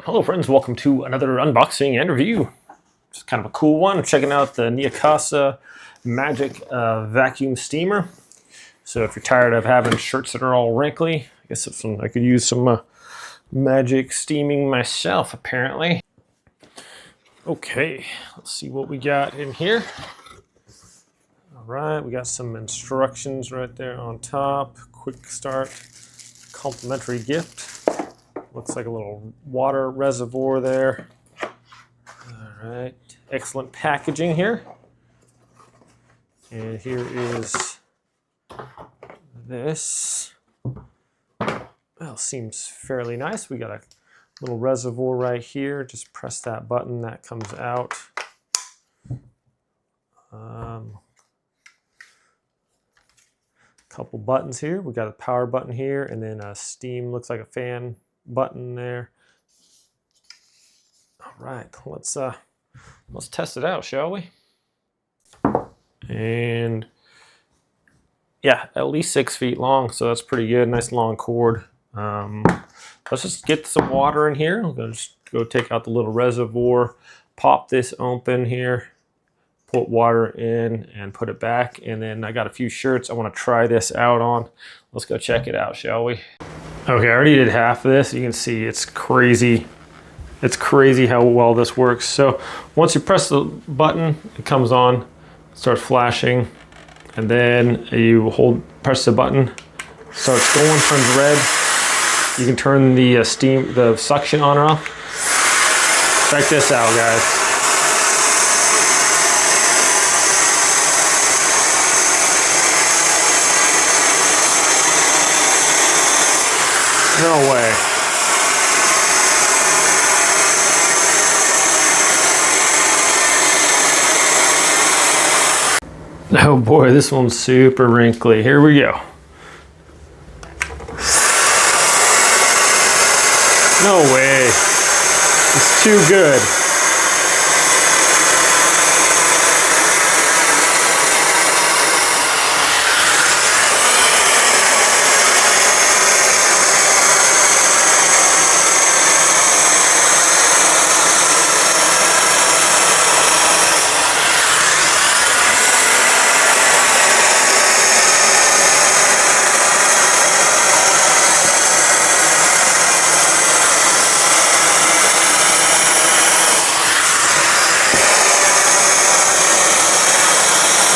Hello friends, welcome to another unboxing and review. It's kind of a cool one. I'm checking out the Neakasa Vacuum Steamer. So if you're tired of having shirts that are all wrinkly, I guess I could use some magic steaming myself apparently. Okay, let's see what we got in here. All right, we got some instructions right there on top. Quick start, complimentary gift. Looks like a little water reservoir there. All right, excellent packaging here. And here is this. Well, seems fairly nice. We got a little reservoir right here. Just press that button, that comes out. Couple buttons here. We got a power button here, and then a steam, looks like a fan button there. All right, let's test it out, shall we? And yeah, at least 6 feet long, so that's pretty good. Nice long cord. Let's just get some water in here. I'm gonna just go take out the little reservoir, pop this open here, put water in and put it back. And then I got a few shirts I want to try this out on. Let's go check it out, shall we? Okay, I already did half of this. You can see it's crazy. It's crazy how well this works. So once you press the button, it comes on, starts flashing, and then you press the button, starts going, turns red. You can turn the the suction on or off. Check this out, guys. No way. Oh boy, this one's super wrinkly. Here we go. No way. It's too good.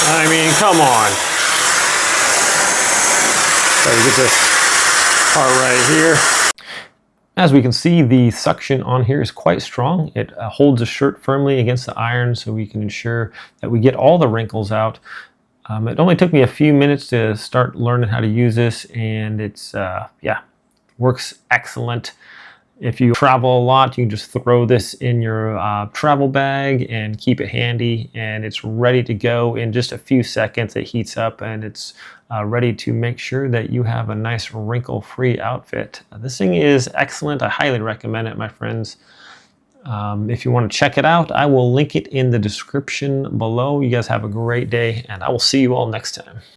I mean, come on. Try to get this part right here. As we can see, the suction on here is quite strong. It holds the shirt firmly against the iron so we can ensure that we get all the wrinkles out. It only took me a few minutes to start learning how to use this, and it's, yeah, works excellent. If you travel a lot, you can just throw this in your travel bag and keep it handy, and it's ready to go in just a few seconds. It heats up and it's ready to make sure that you have a nice wrinkle-free outfit. This thing is excellent. I highly recommend it, my friends. If you want to check it out, I will link it in the description below. You guys have a great day, and I will see you all next time.